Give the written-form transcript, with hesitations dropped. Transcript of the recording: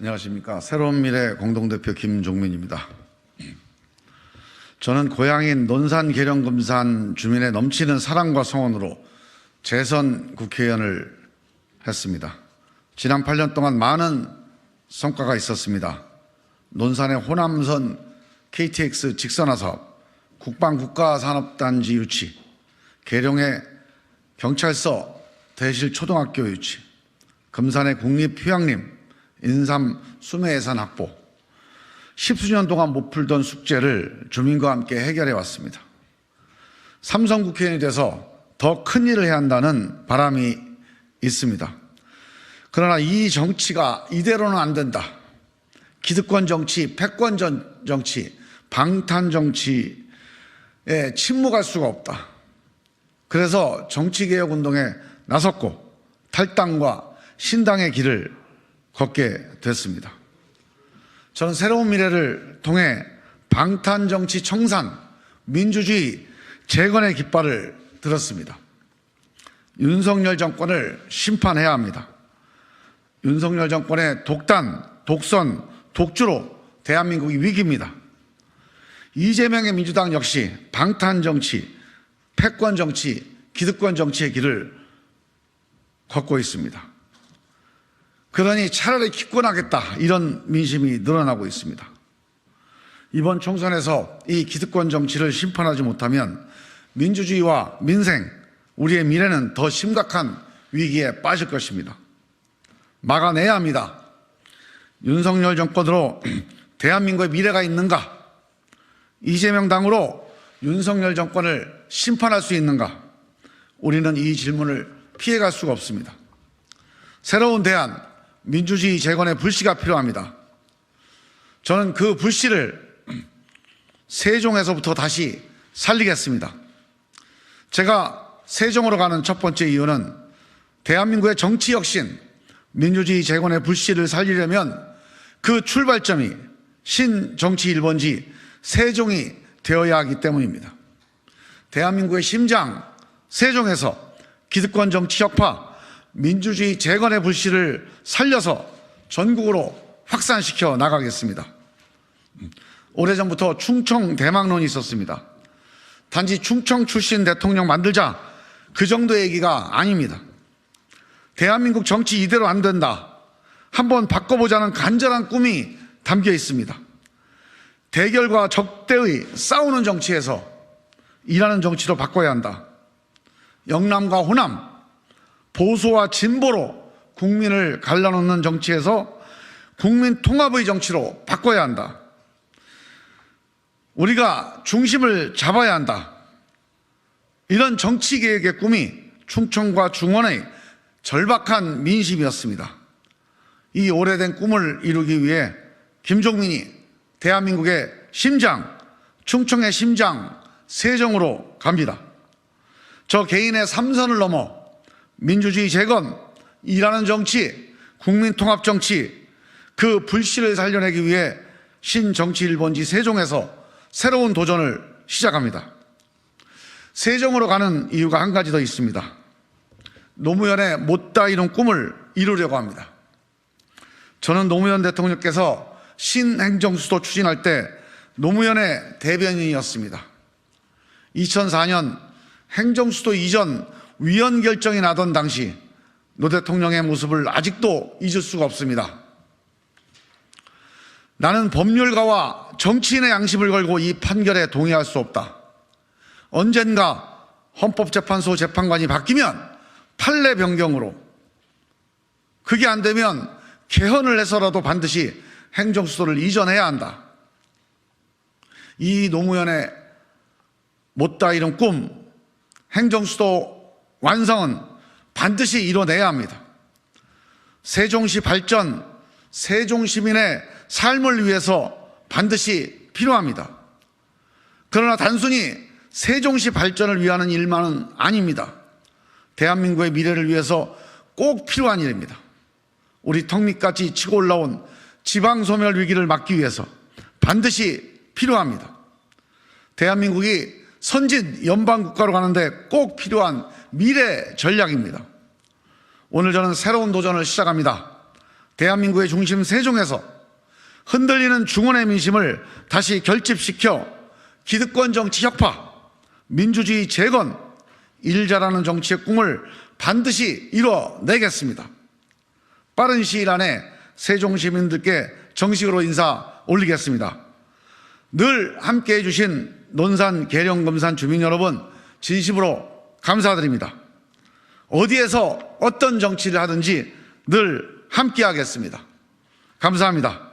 안녕하십니까. 새로운 미래 공동대표 김종민입니다. 저는 고향인 논산 계룡금산 주민의 넘치는 사랑과 성원으로 재선 국회의원을 했습니다. 지난 8년 동안 많은 성과가 있었습니다. 논산의 호남선 KTX 직선화 사업, 국방 국가산업단지 유치, 계룡의 경찰서 대실 초등학교 유치, 금산의 국립휴양림, 인삼 수매 예산 확보, 10수년 동안 못 풀던 숙제를 주민과 함께 해결해 왔습니다. 삼선 국회의원이 돼서 더 큰 일을 해야 한다는 바람이 있습니다. 그러나 이 정치가 이대로는 안 된다. 기득권 정치, 패권 정치, 방탄 정치에 침묵할 수가 없다. 그래서 정치개혁 운동에 나섰고 탈당과 신당의 길을 걷게 됐습니다. 저는 새로운 미래를 통해 방탄 정치 청산, 민주주의 재건의 깃발을 들었습니다. 윤석열 정권을 심판해야 합니다. 윤석열 정권의 독단, 독선, 독주로 대한민국이 위기입니다. 이재명의 민주당 역시 방탄 정치, 패권 정치, 기득권 정치의 길을 걷고 있습니다. 그러니 차라리 기권하겠다, 이런 민심이 늘어나고 있습니다. 이번 총선에서 이 기득권 정치를 심판하지 못하면 민주주의와 민생, 우리의 미래는 더 심각한 위기에 빠질 것입니다. 막아내야 합니다. 윤석열 정권으로 대한민국의 미래가 있는가? 이재명 당으로 윤석열 정권을 심판할 수 있는가? 우리는 이 질문을 피해갈 수가 없습니다. 새로운 대안, 민주주의 재건의 불씨가 필요합니다. 저는 그 불씨를 세종에서부터 다시 살리겠습니다. 제가 세종으로 가는 첫 번째 이유는 대한민국의 정치 혁신, 민주주의 재건의 불씨를 살리려면 그 출발점이 신정치 1번지 세종이 되어야 하기 때문입니다. 대한민국의 심장 세종에서 기득권 정치 혁파, 민주주의 재건의 불씨를 살려서 전국으로 확산시켜 나가겠습니다. 오래전부터 충청 대망론이 있었습니다. 단지 충청 출신 대통령 만들자, 그 정도의 얘기가 아닙니다. 대한민국 정치 이대로 안 된다, 한번 바꿔보자는 간절한 꿈이 담겨 있습니다. 대결과 적대의 싸우는 정치에서 일하는 정치로 바꿔야 한다. 영남과 호남, 보수와 진보로 국민을 갈라놓는 정치에서 국민 통합의 정치로 바꿔야 한다. 우리가 중심을 잡아야 한다. 이런 정치개혁의 꿈이 충청과 중원의 절박한 민심이었습니다. 이 오래된 꿈을 이루기 위해 김종민이 대한민국의 심장, 충청의 심장 세종으로 갑니다. 저 개인의 삼선을 넘어 민주주의 재건, 일하는 정치, 국민통합 정치, 그 불씨를 살려내기 위해 신정치 1번지 세종에서 새로운 도전을 시작합니다. 세종으로 가는 이유가 한 가지 더 있습니다. 노무현의 못다 이룬 꿈을 이루려고 합니다. 저는 노무현 대통령께서 신행정수도 추진할 때 노무현의 대변인이었습니다. 2004년 행정수도 이전 위헌 결정이 나던 당시 노 대통령의 모습을 아직도 잊을 수가 없습니다. 나는 법률가와 정치인의 양심을 걸고 이 판결에 동의할 수 없다. 언젠가 헌법재판소 재판관이 바뀌면 판례 변경으로, 그게 안 되면 개헌을 해서라도 반드시 행정수도를 이전해야 한다. 이 노무현의 못다 이룬 꿈, 행정수도 완성은 반드시 이뤄내야 합니다. 세종시 발전, 세종시민의 삶을 위해서 반드시 필요합니다. 그러나 단순히 세종시 발전을 위하는 일만은 아닙니다. 대한민국의 미래를 위해서 꼭 필요한 일입니다. 우리 턱밑같이 치고 올라온 지방소멸 위기를 막기 위해서 반드시 필요합니다. 대한민국이 선진 연방국가로 가는데 꼭 필요한 미래 전략입니다. 오늘 저는 새로운 도전을 시작합니다. 대한민국의 중심 세종에서 흔들리는 중원의 민심을 다시 결집시켜 기득권 정치 혁파, 민주주의 재건, 일 잘하는 정치의 꿈을 반드시 이뤄내겠습니다. 빠른 시일 안에 세종 시민들께 정식으로 인사 올리겠습니다. 늘 함께해 주신 논산, 계령, 금산 주민 여러분 진심으로 감사드립니다. 어디에서 어떤 정치를 하든지 늘 함께하겠습니다. 감사합니다.